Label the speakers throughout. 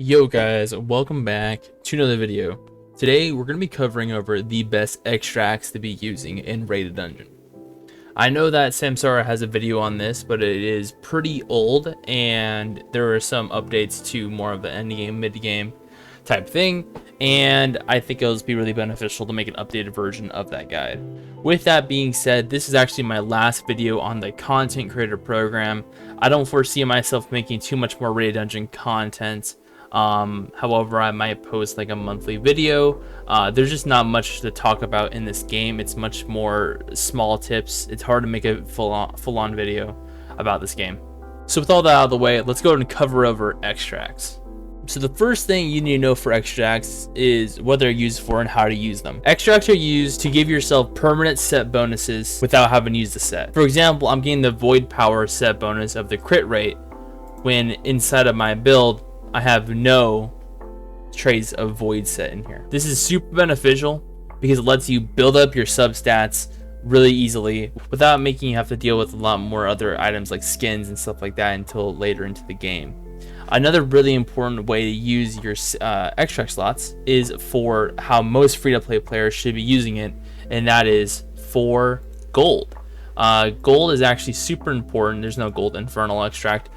Speaker 1: Yo guys, welcome back to another video. Today we're going to be covering over the best extracts to be using in Rated Dungeon. I know that Samsara has a video on this, but it is pretty old and there are some updates to more of the endgame, mid-game type thing, and I think it'll be really beneficial to make an updated version of that guide. With that being said, this is actually my last video on the content creator program. I don't foresee myself making too much more Rated Dungeon content. However, I might post like a monthly video. There's just not much to talk about in this game. It's much more small tips. It's hard to make a full-on video about this game. So with all that out of the way, let's go ahead and cover over extracts. So the first thing you need to know for extracts is what they're used for and how to use them. Extracts are used to give yourself permanent set bonuses without having to use the set. For example, I'm getting the Void Power set bonus of the crit rate when inside of my build I have no trace of void set in here. This is super beneficial because it lets you build up your substats really easily without making you have to deal with a lot more other items like skins and stuff like that until later into the game. Another really important way to use your extract slots is for how most free-to-play players should be using it, and that is for gold. Gold is actually super important. There's no gold infernal extract.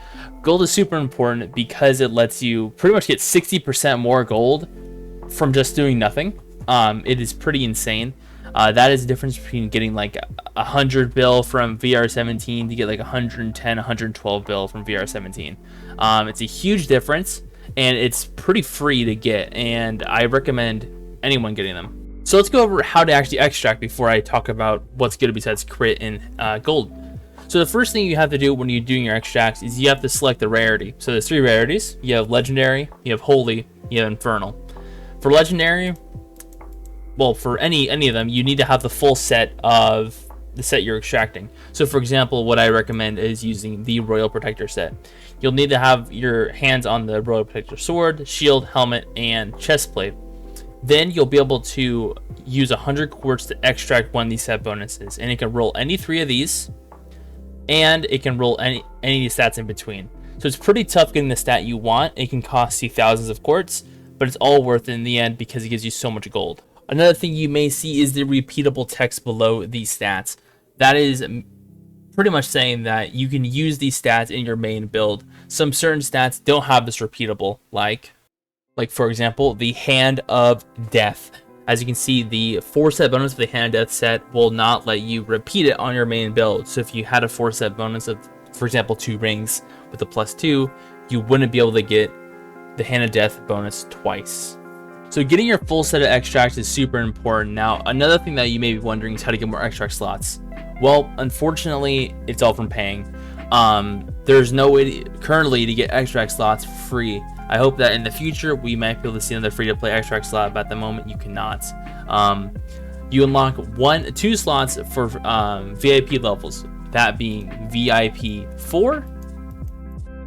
Speaker 1: Gold is super important because it lets you pretty much get 60% more gold from just doing nothing. It is pretty insane. That is the difference between getting like 100 bill from VR17 to get like 110, 112 bill from VR17. It's a huge difference and it's pretty free to get, and I recommend anyone getting them. So let's go over how to actually extract before I talk about what's good besides crit and gold. So the first thing you have to do when you're doing your extracts is you have to select the rarity. So there's 3 rarities. You have legendary, you have holy, you have infernal. For legendary, well, for any of them, you need to have the full set of the set you're extracting. So for example, what I recommend is using the Royal Protector set. You'll need to have your hands on the Royal Protector sword, shield, helmet, and chest plate. Then you'll be able to use 100 quartz to extract one of these set bonuses, and it can roll any 3 of these, and it can roll any stats in between. So it's pretty tough getting the stat you want. It can cost you thousands of quartz, but it's all worth it in the end because it gives you so much gold. Another thing you may see is the repeatable text below these stats. That is pretty much saying that you can use these stats in your main build. Some certain stats don't have this repeatable, like for example, the Hana Death. As you can see, the 4 set bonus of the Hana Death set will not let you repeat it on your main build. So if you had a 4 set bonus of, for example, 2 rings with a +2, you wouldn't be able to get the Hana Death bonus twice. So getting your full set of extracts is super important. Now, another thing that you may be wondering is how to get more extract slots. Well, unfortunately, it's all from paying. There's no way currently to get extract slots free. I hope that in the future we might be able to see another free-to-play extract slot, but at the moment you cannot. You unlock 2 slots for VIP levels, that being VIP 4,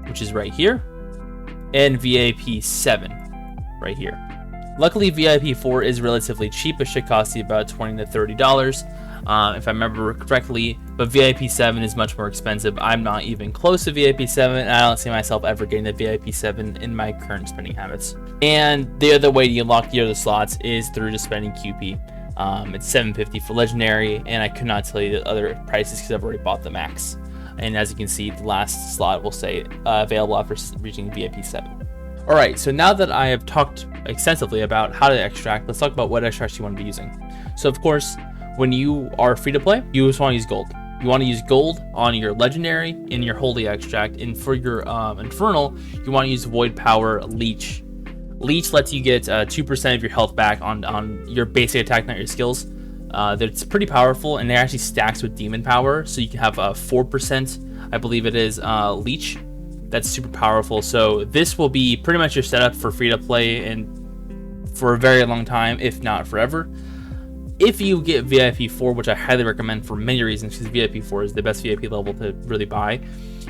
Speaker 1: which is right here, and VIP 7, right here. Luckily, VIP 4 is relatively cheap. It should cost you about $20 to $30. If I remember correctly, but VIP 7 is much more expensive. I'm not even close to VIP 7, and I don't see myself ever getting the VIP 7 in my current spending habits. And the other way to unlock the other slots is through just spending QP. It's $7.50 for legendary, and I could not tell you the other prices because I've already bought the max. And as you can see, the last slot will say available after reaching VIP 7. Alright, so now that I have talked extensively about how to extract, let's talk about what extracts you want to be using. So of course, when you are free to play, you just want to use gold. You want to use gold on your legendary and your holy extract, and for your infernal, you want to use Void Power Leech. Leech lets you get 2% of your health back on your basic attack, not your skills. That's pretty powerful, and it actually stacks with demon power, so you can have 4%, I believe it is, Leech. That's super powerful. So this will be pretty much your setup for free to play and for a very long time, if not forever. If you get VIP 4, which I highly recommend for many reasons, because VIP 4 is the best VIP level to really buy,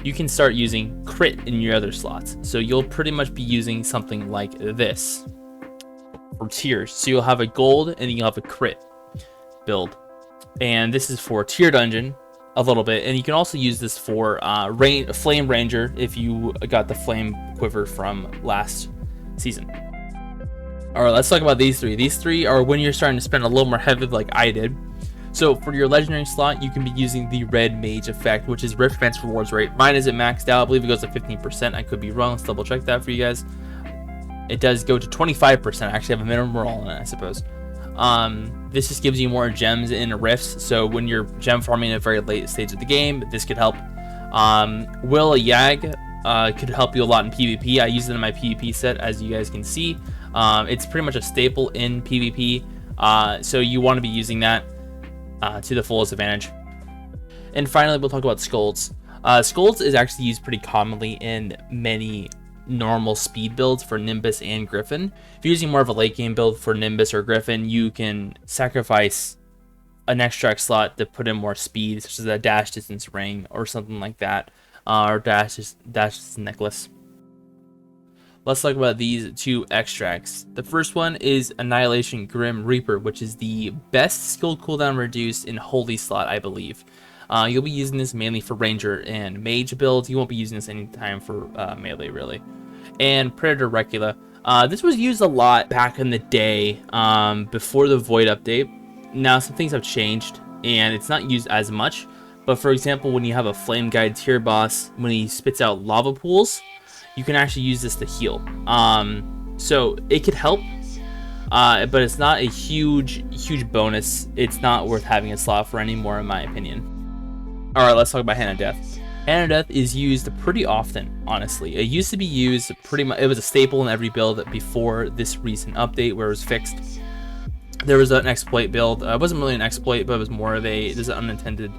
Speaker 1: you can start using crit in your other slots. So you'll pretty much be using something like this for tiers. So you'll have a gold and you'll have a crit build. And this is for tier dungeon a little bit. And you can also use this for Flame Ranger if you got the flame quiver from last season. Alright, let's talk about these three. These three are when you're starting to spend a little more heavy like I did. So for your legendary slot, you can be using the red mage effect, which is Rift Advance rewards rate. Mine isn't maxed out. I believe it goes to 15%. I could be wrong. Let's double check that for you guys. It does go to 25%. I actually have a minimum roll on it, I suppose. This just gives you more gems in rifts. So when you're gem farming at a very late stage of the game, this could help. Will a Yag could help you a lot in PvP. I use it in my PvP set, as you guys can see. It's pretty much a staple in PvP. So you want to be using that to the fullest advantage. And finally, we'll talk about Scolds. Scolds is actually used pretty commonly in many normal speed builds for Nimbus and Griffin. If you're using more of a late game build for Nimbus or Griffin, you can sacrifice an extract slot to put in more speed, such as a dash distance ring or something like that, or dash distance necklace. Let's talk about these two extracts. The first one is Annihilation Grim Reaper, which is the best skill cooldown reduced in Holy slot, I believe. You'll be using this mainly for Ranger and Mage builds. You won't be using this anytime for melee, really. And Predator Recula. This was used a lot back in the day, before the Void update. Now, some things have changed, and it's not used as much. But for example, when you have a Flame Guide tier boss, when he spits out lava pools, you can actually use this to heal. So it could help, but it's not a huge bonus. It's not worth having a slot for anymore, in my opinion. Alright, let's talk about Hana Death. Hana Death is used pretty often, honestly. It used to be used pretty much, it was a staple in every build before this recent update where it was fixed. There was an exploit build. It wasn't really an exploit, but it was more of a, this is an unintended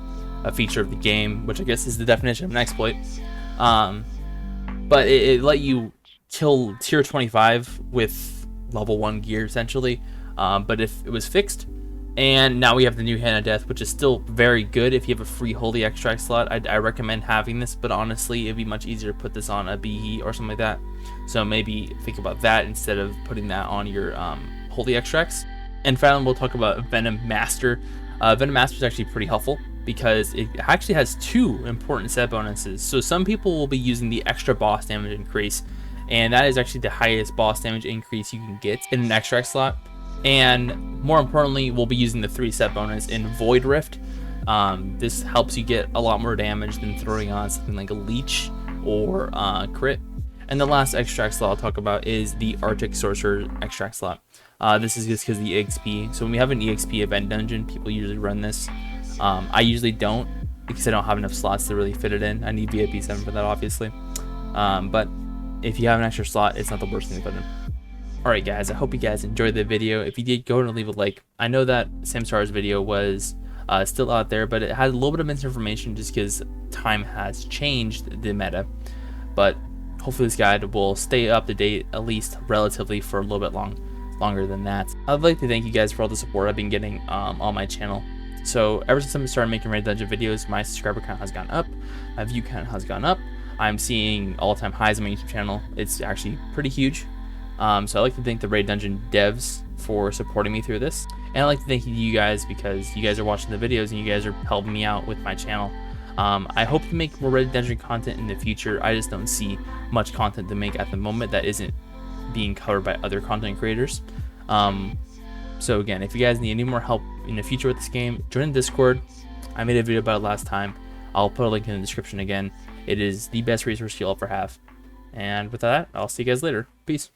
Speaker 1: feature of the game, which I guess is the definition of an exploit. But it let you kill tier 25 with level 1 gear, essentially. But if it was fixed, and now we have the new Hana Death, which is still very good if you have a free Holy Extract slot. I recommend having this, but honestly, it'd be much easier to put this on a BE or something like that. So maybe think about that instead of putting that on your Holy Extracts. And finally, we'll talk about Venom Master. Venom Master is actually pretty helpful because it actually has two important set bonuses. So some people will be using the extra boss damage increase, and that is actually the highest boss damage increase you can get in an extract slot. And more importantly, we'll be using the 3 set bonus in Void Rift. This helps you get a lot more damage than throwing on something like a Leech or Crit. And the last extract slot I'll talk about is the Arctic Sorcerer extract slot. This is just because of the EXP. So when we have an EXP event dungeon, people usually run this. I usually don't, because I don't have enough slots to really fit it in. I need VIP 7 for that, obviously. But if you have an extra slot, it's not the worst thing to put in. Alright guys, I hope you guys enjoyed the video. If you did, go ahead and leave a like. I know that Samsara's video was still out there, but it had a little bit of misinformation just because time has changed the meta. But hopefully this guide will stay up to date, at least relatively, for a little bit longer than that. I'd like to thank you guys for all the support I've been getting on my channel. So ever since I started making Raid Dungeon videos, my subscriber count has gone up, my view count has gone up. I'm seeing all-time highs on my YouTube channel. It's actually pretty huge. So I'd like to thank the Raid Dungeon devs for supporting me through this. And I'd like to thank you guys because you guys are watching the videos and you guys are helping me out with my channel. I hope to make more Raid Dungeon content in the future. I just don't see much content to make at the moment that isn't being covered by other content creators. So again, if you guys need any more help in the future with this game, join the Discord. I made a video about it last time. I'll put a link in the description again. It is the best resource you'll ever have. And with that, I'll see you guys later. Peace.